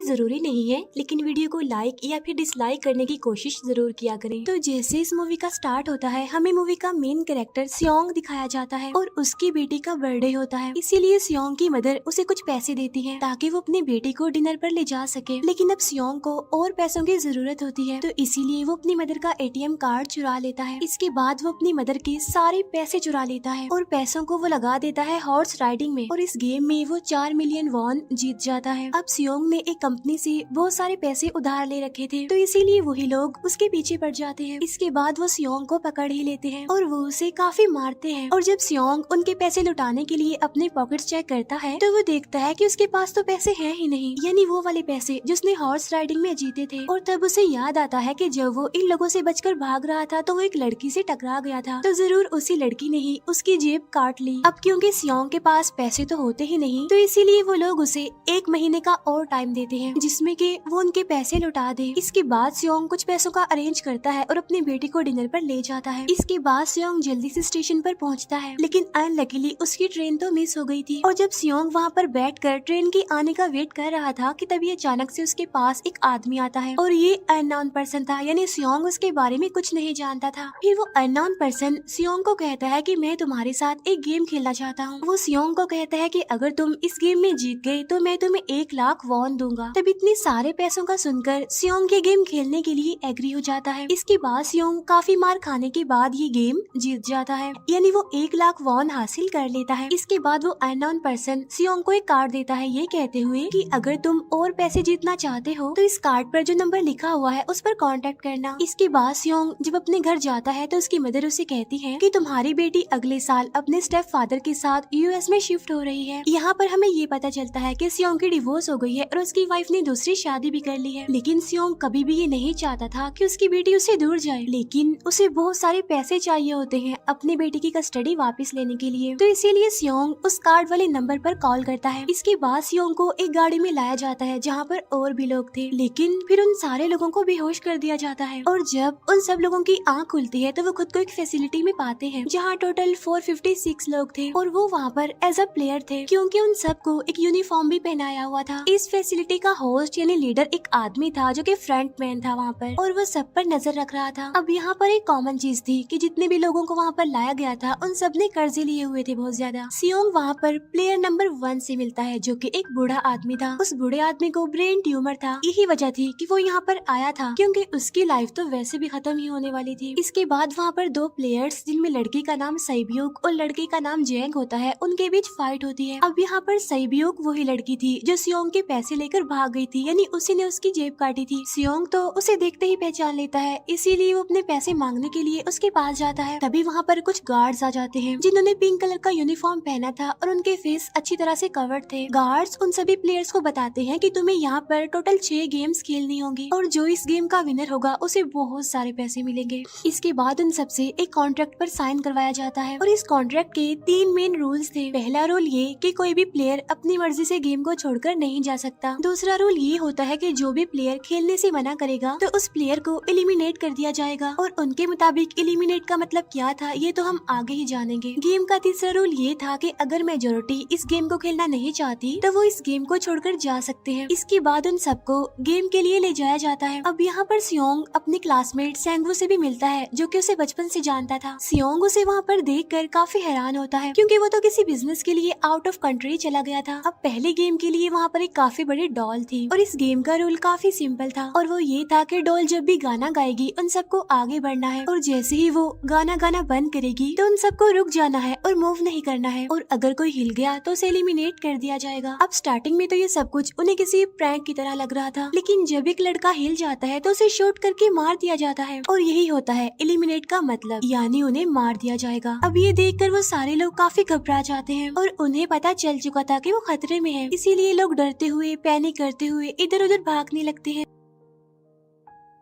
जरूरी नहीं है, लेकिन वीडियो को लाइक या फिर डिसलाइक करने की कोशिश जरूर किया करें। तो जैसे इस मूवी का स्टार्ट होता है, हमें मूवी का मेन कैरेक्टर सियोंग दिखाया जाता है और उसकी बेटी का बर्थडे होता है। इसीलिए सियोंग की मदर उसे कुछ पैसे देती है ताकि वो अपनी बेटी को डिनर पर ले जा सके। लेकिन अब सियोंग को और पैसों की जरूरत होती है, तो इसीलिए वो अपनी मदर का ATM कार्ड चुरा लेता है। इसके बाद वो अपनी मदर के सारे पैसे चुरा लेता है और पैसों को वो लगा देता है हॉर्स राइडिंग में, और इस गेम में वो 4 मिलियन वॉन जीत जाता है। अब सियोंग ने एक कंपनी से बहुत सारे पैसे उधार ले रखे थे, तो इसीलिए वही लोग उसके पीछे पड़ जाते हैं। इसके बाद वो सियोंग को पकड़ ही लेते हैं और वो उसे काफी मारते हैं। और जब सियोंग उनके पैसे लुटाने के लिए अपने पॉकेट्स चेक करता है, तो वो देखता है कि उसके पास तो पैसे हैं ही नहीं, यानी वो वाले पैसे जिसने हॉर्स राइडिंग में जीते थे। और तब उसे याद आता है कि जब वो इन लोगों से बचकर भाग रहा था तो वो एक लड़की से टकरा गया था, तो जरूर उसी लड़की ने ही उसकी जेब काट ली। अब क्योंकि सियोंग के पास पैसे तो होते ही नहीं, तो इसीलिए वो लोग उसे 1 महीने का और टाइम देते हैं जिसमें कि वो उनके पैसे लौटा दे। इसके बाद सियोंग कुछ पैसों का अरेंज करता है और अपनी बेटी को डिनर पर ले जाता है। इसके बाद सियोंग जल्दी से स्टेशन पर पहुंचता है, लेकिन अनलकीली उसकी ट्रेन तो मिस हो गई थी। और जब सियोंग वहाँ पर बैठकर ट्रेन की आने का वेट कर रहा था कि तभी अचानक से उसके पास एक आदमी आता है, और ये अननोन पर्सन था, यानी सियोंग उसके बारे में कुछ नहीं जानता था। फिर वो अननोन पर्सन सियोंग को कहता है कि मैं तुम्हारे साथ एक गेम खेलना चाहता हूँ। वो सियोंग को कहता है कि अगर तुम इस गेम में जीत गए तो मैं तुम्हें 1 लाख वॉन दूंगा। तब इतने सारे पैसों का सुनकर सियोंग ये गेम खेलने के लिए एग्री हो जाता है। इसके बाद सियोंग काफी मार खाने के बाद ये गेम जीत जाता है, यानी वो 1 लाख वॉन हासिल कर लेता है। इसके बाद वो अननोन पर्सन सियोंग को एक कार्ड देता है, ये कहते हुए कि अगर तुम और पैसे जीतना चाहते हो तो इस कार्ड पर जो नंबर लिखा हुआ है उस पर कांटेक्ट करना। इसके बाद सियोंग जब अपने घर जाता है तो उसकी मदर उसे कहती है कि तुम्हारी बेटी अगले साल अपने स्टेप फादर के साथ US में शिफ्ट हो रही है। यहाँ पर हमें ये पता चलता है कि सियोंग की डिवोर्स हो गई है और उसकी वाइफ ने दूसरी शादी भी कर ली है। लेकिन सियोंग कभी भी ये नहीं चाहता था कि उसकी बेटी उससे दूर जाए, लेकिन उसे बहुत सारे पैसे चाहिए होते हैं अपनी बेटी की कस्टडी वापस लेने के लिए, तो इसीलिए सियोंग उस कार्ड वाले नंबर पर कॉल करता है। इसके बाद सियोंग को एक गाड़ी में लाया जाता है जहाँ पर और भी लोग थे, लेकिन फिर उन सारे लोगों को बेहोश कर दिया जाता है। और जब उन सब लोगों की आँख खुलती है तो वो खुद को एक फैसिलिटी में पाते हैं जहाँ टोटल 456 लोग थे, और वो वहाँ पर एज अ प्लेयर थे क्योंकि उन सबको एक यूनिफॉर्म भी पहनाया हुआ था। इस फैसिलिटी का होस्ट यानी लीडर एक आदमी था जो कि फ्रंट मैन था वहाँ पर, और वो सब पर नजर रख रहा था। अब यहाँ पर एक कॉमन चीज थी कि जितने भी लोगों को वहाँ पर लाया गया था उन सब ने कर्जे लिए हुए थे बहुत ज्यादा। सियोंग वहाँ पर प्लेयर नंबर 1 से मिलता है जो कि एक बूढ़ा आदमी था। उस बूढ़े आदमी को ब्रेन ट्यूमर था, यही वजह थी कि वो यहाँ पर आया था क्योंकि उसकी लाइफ तो वैसे भी खत्म ही होने वाली थी। इसके बाद वहाँ पर 2 प्लेयर्स जिनमें लड़की का नाम सैब्यूक और लड़के का नाम जेंग होता है, उनके बीच फाइट होती है। अब यहाँ पर सैब्यूक वही लड़की थी जो सियोंग के पैसे लेकर भाग गई थी, यानी उसी ने उसकी जेब काटी थी। सियोंग तो उसे देखते ही पहचान लेता है, इसीलिए वो अपने पैसे मांगने के लिए उसके पास जाता है। तभी वहाँ पर कुछ गार्ड्स आ जाते हैं जिन्होंने पिंक कलर का यूनिफॉर्म पहना था और उनके फेस अच्छी तरह से कवर्ड थे। गार्ड्स उन सभी प्लेयर्स को बताते हैं कि तुम्हें यहाँ पर टोटल 6 गेम्स खेलनी होंगी और जो इस गेम का विनर होगा उसे बहुत सारे पैसे मिलेंगे। इसके बाद उन सबसे एक कॉन्ट्रैक्ट पर साइन करवाया जाता है, और इस कॉन्ट्रैक्ट के 3 मेन रूल्स थे। पहला रूल ये कि कोई भी प्लेयर अपनी मर्जी से गेम को छोड़कर नहीं जा सकता। दूसरा रूल ये होता है कि जो भी प्लेयर खेलने से मना करेगा तो उस प्लेयर को एलिमिनेट कर दिया जाएगा, और उनके मुताबिक एलिमिनेट का मतलब क्या था ये तो हम आगे ही जानेंगे। गेम का तीसरा रूल ये था कि अगर मेजोरिटी इस गेम को खेलना नहीं चाहती तो वो इस गेम को छोड़कर जा सकते हैं। इसके बाद उन सबको गेम के लिए ले जाया जाता है। अब यहाँ पर सियोंग अपने क्लासमेट सेंगवू से भी मिलता है जो कि उसे बचपन से जानता था। सियोंग उसे वहाँ पर देखकर काफी हैरान होता है क्योंकि वो तो किसी बिजनेस के लिए आउट ऑफ कंट्री चला गया था। अब पहले गेम के लिए वहाँ पर एक काफी बड़ी डॉल थी, और इस गेम का रूल काफी सिंपल था, और वो ये था कि डॉल जब भी गाना गाएगी उन सबको आगे बढ़ना है, और जैसे ही वो गाना गाना बंद करेगी तो उन सबको रुक जाना है और मूव नहीं करना है, और अगर कोई हिल गया तो उसे एलिमिनेट कर दिया जाएगा। अब स्टार्टिंग में तो ये सब कुछ उन्हें किसी प्रैंक की तरह लग रहा था, लेकिन जब एक लड़का हिल जाता है तो उसे शूट करके मार दिया जाता है, और यही होता है एलिमिनेट का मतलब, यानी उन्हें मार दिया जाएगा। अब ये देखकर वो सारे लोग काफी घबरा जाते हैं और उन्हें पता चल चुका था कि वो खतरे में है, इसीलिए लोग डरते हुए पैनिक करते हुए इधर उधर भागने लगते हैं।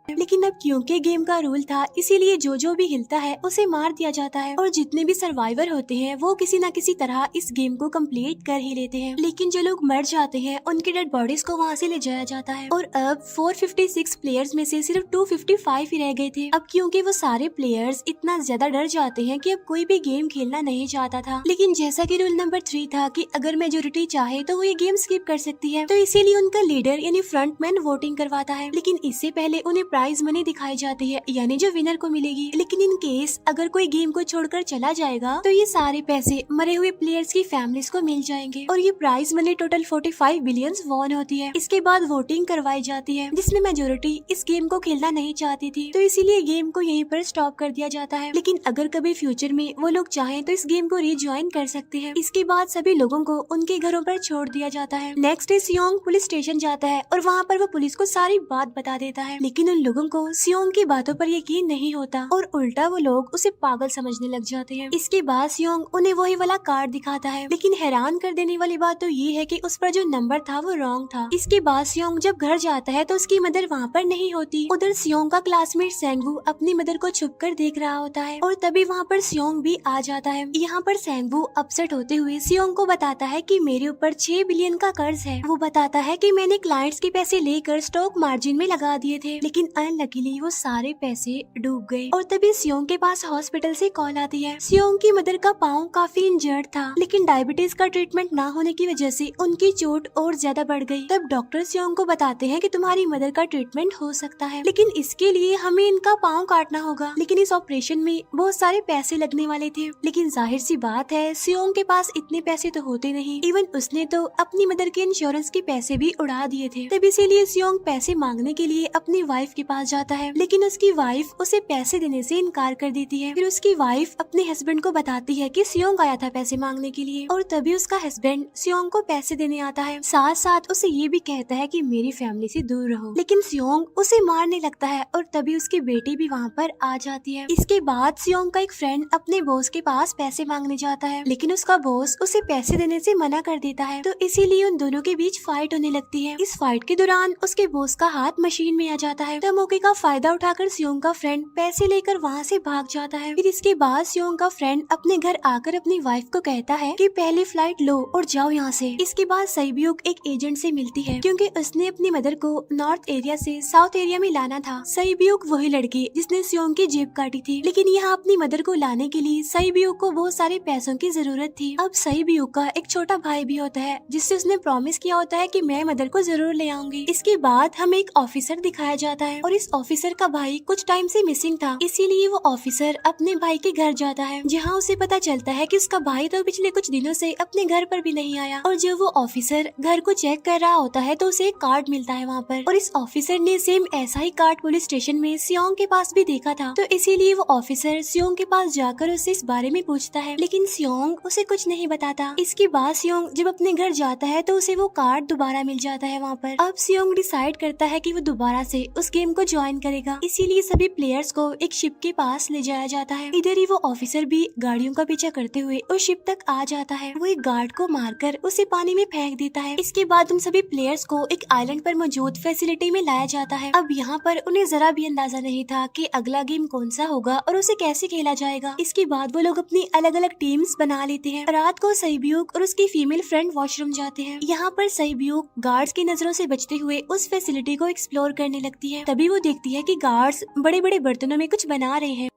लेकिन अब क्योंकि गेम का रूल था, इसीलिए जो भी हिलता है उसे मार दिया जाता है और जितने भी सर्वाइवर होते हैं वो किसी न किसी तरह इस गेम को कंप्लीट कर ही लेते हैं। लेकिन जो लोग मर जाते हैं उनकी डेड बॉडीज को वहाँ से ले जाया जाता है और अब 456 प्लेयर्स में से सिर्फ 255 ही रह गए थे। अब क्योंकि वो सारे प्लेयर्स इतना ज्यादा डर जाते हैं कि अब कोई भी गेम खेलना नहीं चाहता था। लेकिन जैसा कि रूल नंबर 3 था कि अगर मेजोरिटी चाहे तो वो ये गेम स्किप कर सकती है, तो इसीलिए उनका लीडर यानी फ्रंटमैन वोटिंग करवाता है। लेकिन इससे पहले उन्हें प्राइज मनी दिखाई जाती है, यानी जो विनर को मिलेगी। लेकिन इन केस अगर कोई गेम को छोड़कर चला जाएगा तो ये सारे पैसे मरे हुए प्लेयर्स की फैमिलीज को मिल जाएंगे और ये prize money total 45 billion won होती है। इसके बाद वोटिंग करवाई जाती है जिसमें मेजोरिटी इस गेम को खेलना नहीं चाहती थी, तो इसीलिए गेम को यहीं पर स्टॉप कर दिया जाता है। लेकिन अगर कभी फ्यूचर में वो लोग चाहें तो इस गेम को रीज्वाइन कर सकते हैं। इसके बाद सभी लोगों को उनके घरों पर छोड़ दिया जाता है। नेक्स्ट डे सियोंग पुलिस स्टेशन जाता है और वहाँ पर वो पुलिस को सारी बात बता देता है, लेकिन उन लोगों को सियोंग की बातों पर यकीन नहीं होता और उल्टा वो लोग उसे पागल समझने लग जाते हैं। इसके बाद सियोंग उन्हें वही वाला कार्ड दिखाता है, लेकिन हैरान कर देने वाली बात तो ये है कि उस पर जो नंबर था वो रॉन्ग था। इसके बाद सियोंग जब घर जाता है तो उसकी मदर वहाँ पर नहीं होती। उधर सियोंग का क्लासमेट सेंगवू अपनी मदर को छुपकर देख रहा होता है और तभी वहाँ पर सियोंग भी आ जाता है। यहाँ पर सेंगवू अपसेट होते हुए सियोंग को बताता है कि मेरे ऊपर 6 बिलियन का कर्ज है। वो बताता है कि मैंने क्लाइंट्स के पैसे लेकर स्टॉक मार्जिन में लगा दिए थे, लेकिन अनलकीली वो सारे पैसे डूब गए। और तभी सियोंग के पास हॉस्पिटल से कॉल आती है। सियोंग की मदर का पाँव काफी इंजर्ड था, लेकिन डायबिटीज का ट्रीटमेंट ना होने की वजह से उनकी चोट और ज्यादा बढ़ गई। तब डॉक्टर सियोंग को बताते हैं कि तुम्हारी मदर का ट्रीटमेंट हो सकता है, लेकिन इसके लिए हमें इनका पाँव काटना होगा। लेकिन इस ऑपरेशन में बहुत सारे पैसे लगने वाले थे, लेकिन जाहिर सी बात है सियोंग के पास इतने पैसे तो होते नहीं। इवन उसने तो अपनी मदर के इंश्योरेंस के पैसे भी उड़ा दिए थे। तब इसीलिए सियोंग पैसे मांगने के लिए अपनी वाइफ के पास जाता है, लेकिन उसकी वाइफ उसे पैसे देने से इनकार कर देती है। फिर उसकी वाइफ अपने हस्बैंड को बताती है कि सियोंग आया था पैसे मांगने के लिए और तभी उसका हस्बैंड सियोंग को पैसे देने आता है। साथ साथ उसे ये भी कहता है कि मेरी फैमिली से दूर रहो, लेकिन सियोंग उसे मारने लगता है और तभी उसकी बेटी भी वहाँ पर आ जाती है। इसके बाद सियोंग का एक फ्रेंड अपने बॉस के पास पैसे मांगने जाता है, लेकिन उसका बॉस उसे पैसे देने से मना कर देता है, तो इसीलिए उन दोनों के बीच फाइट होने लगती है। इस फाइट के दौरान उसके बॉस का हाथ मशीन में आ जाता है, तो मौके का फायदा उठाकर सियोंग का फ्रेंड पैसे लेकर वहाँ से भाग जाता है। फिर इसके बाद सियोंग का फ्रेंड अपने घर आकर अपनी वाइफ को कहता है कि पहली फ्लाइट लो और जाओ यहाँ से। इसके बाद सईब्यूक एक एजेंट से मिलती है, क्योंकि उसने अपनी मदर को नॉर्थ एरिया से साउथ एरिया में लाना था। सईब्यूक वही लड़की जिसने सियोंग की जेब काटी थी, लेकिन यहाँ अपनी मदर को लाने के लिए सईब्यूक को बहुत सारे पैसों की जरूरत थी। अब सईब्यूक का एक छोटा भाई भी होता है जिससे उसने प्रॉमिस किया होता है कि मैं मदर को जरूर ले आऊंगी। इसके बाद हमें एक ऑफिसर दिखाया जाता है और इस ऑफिसर का भाई कुछ टाइम से मिसिंग था, इसीलिए वो ऑफिसर अपने भाई के घर जाता है, जहाँ उसे पता चलता है कि उसका भाई तो पिछले कुछ दिनों से अपने घर पर भी नहीं आया। और जब वो ऑफिसर घर को चेक कर रहा होता है तो उसे एक कार्ड मिलता है वहाँ पर, और इस ऑफिसर ने सेम ऐसा ही कार्ड पुलिस स्टेशन में सियोंग के पास भी देखा था, तो इसीलिए वो ऑफिसर सियोंग के पास जाकर उससे इस बारे में पूछता है, लेकिन सियोंग उसे कुछ नहीं बताता। इसके बाद सियोंग जब अपने घर जाता है तो उसे वो कार्ड दोबारा मिल जाता है वहाँ पर। अब सियोंग डिसाइड करता है कि वो दोबारा से उस गेम को ज्वाइन करेगा, इसीलिए सभी प्लेयर्स को एक शिप के पास ले जाया जाता है। इधर ही वो ऑफिसर भी गाड़ियों का पीछा करते हुए उस शिप तक आ जाता है। वो एक गार्ड को मारकर उसे पानी में फेंक देता है। इसके बाद उन सभी प्लेयर्स को एक आइलैंड पर मौजूद फैसिलिटी में लाया जाता है। अब यहाँ पर उन्हें जरा भी अंदाजा नहीं था कि अगला गेम कौन सा होगा और उसे कैसे खेला जाएगा। इसके बाद वो लोग अपनी अलग अलग टीम्स बना लेते हैं। रात को सईब्यूक और उसकी फीमेल फ्रेंड वॉशरूम जाते हैं। यहाँ पर सईब्यूक गार्ड्स की नजरों से बचते हुए उस फैसिलिटी को एक्सप्लोर करने लगती है। तभी वो देखती है कि गार्ड्स बड़े बड़े बर्तनों में कुछ बना रहे हैं,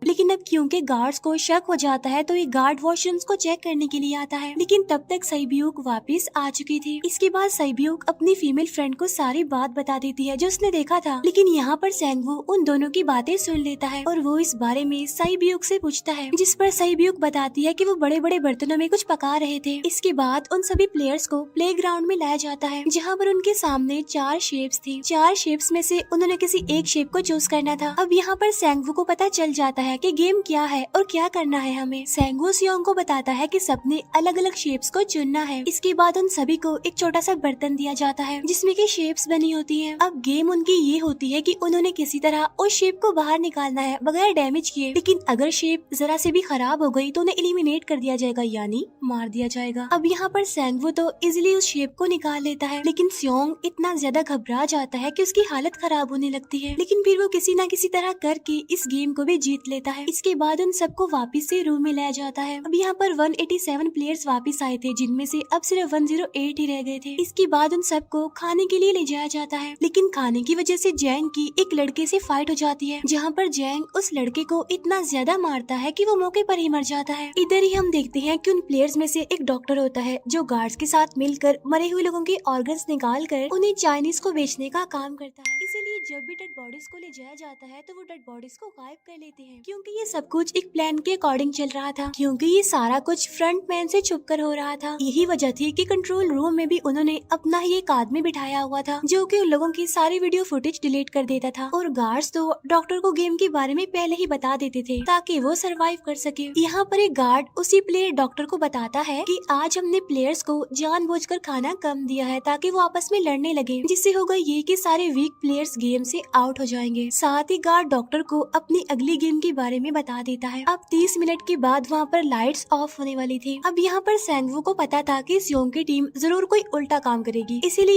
लेकिन अब क्योंकि गार्ड्स को शक हो जाता है तो ये गार्ड वॉशरूम्स को चेक करने के लिए आता है, लेकिन तब तक सईब्यूक वापस आ चुकी थी। इसके बाद सईब्यूक अपनी फीमेल फ्रेंड को सारी बात बता देती है जो उसने देखा था, लेकिन यहाँ पर सेंगवू उन दोनों की बातें सुन लेता है और वो इस बारे में सईब्यूक से पूछता है, जिस पर सईब्यूक बताती है कि वो बड़े बड़े बर्तनों में कुछ पका रहे थे। इसके बाद उन सभी प्लेयर्स को प्ले ग्राउंड में लाया जाता है, जहाँ पर उनके सामने 4 शेप्स थी। 4 शेप्स में से उन्होंने किसी एक शेप को चूज करना था। अब यहाँ पर सेंगवू को पता चल जाता है है कि गेम क्या है और क्या करना है हमें। सेंगवू सियोंग को बताता है कि सबने अलग अलग शेप्स को चुनना है। इसके बाद उन सभी को एक छोटा सा बर्तन दिया जाता है जिसमें की शेप्स बनी होती है। अब गेम उनकी ये होती है कि उन्होंने किसी तरह उस शेप को बाहर निकालना है बगैर डैमेज किए। लेकिन अगर शेप जरा से भी खराब हो गई तो उन्हें एलिमिनेट कर दिया जाएगा, यानी मार दिया जाएगा। अब यहाँ पर सेंगवू तो इजिली उस शेप को निकाल लेता है, लेकिन सियोंग इतना ज्यादा घबरा जाता है कि उसकी हालत खराब होने लगती है। लेकिन फिर वो किसी न किसी तरह करके इस गेम को भी जीत लेता है। इसके बाद उन सबको वापस से रूम में लाया जाता है। अब यहाँ पर 187 प्लेयर्स वापस आए थे, जिनमें से अब सिर्फ 108 ही रह गए थे। इसके बाद उन सबको खाने के लिए ले जाया जाता है, लेकिन खाने की वजह से जैंग की एक लड़के से फाइट हो जाती है, जहाँ पर जैंग उस लड़के को इतना ज्यादा मारता है कि वो मौके पर ही मर जाता है। इधर ही हम देखते हैं कि उन प्लेयर्स में से एक डॉक्टर होता है जो गार्ड्स के साथ मिलकर मरे हुए लोगों के ऑर्गन्स निकाल कर उन्हें चाइनीज को बेचने का काम करता है। इसीलिए जब भी डेड बॉडीज को ले जाया जाता है तो वो डेड बॉडीज को गायब कर लेते हैं, क्योंकि ये सब कुछ एक प्लान के अकॉर्डिंग चल रहा था। क्योंकि ये सारा कुछ फ्रंट मैन से छुप कर हो रहा था। यही वजह थी कि कंट्रोल रूम में भी उन्होंने अपना ही एक आदमी बिठाया हुआ था जो कि उन लोगों की सारी वीडियो फुटेज डिलीट कर देता था। और गार्ड्स तो डॉक्टर को गेम के बारे में पहले ही बता देते थे ताकि वो सरवाइव कर सके। यहाँ पर एक गार्ड उसी प्लेयर डॉक्टर को बताता है कि आज हमने प्लेयर्स को जानबूझकर खाना कम दिया है ताकि वो आपस में लड़ने लगे, जिससे होगा ये कि सारे वीक प्लेयर्स गेम से आउट हो जाएंगे। साथ ही गार्ड डॉक्टर को अपनी अगली गेम के बारे में बता देता है। अब 30 मिनट के बाद वहाँ पर लाइट्स ऑफ होने वाली थी। अब यहाँ पर सेंगवू को पता था कि सियोंग की टीम जरूर कोई उल्टा काम करेगी, इसीलिए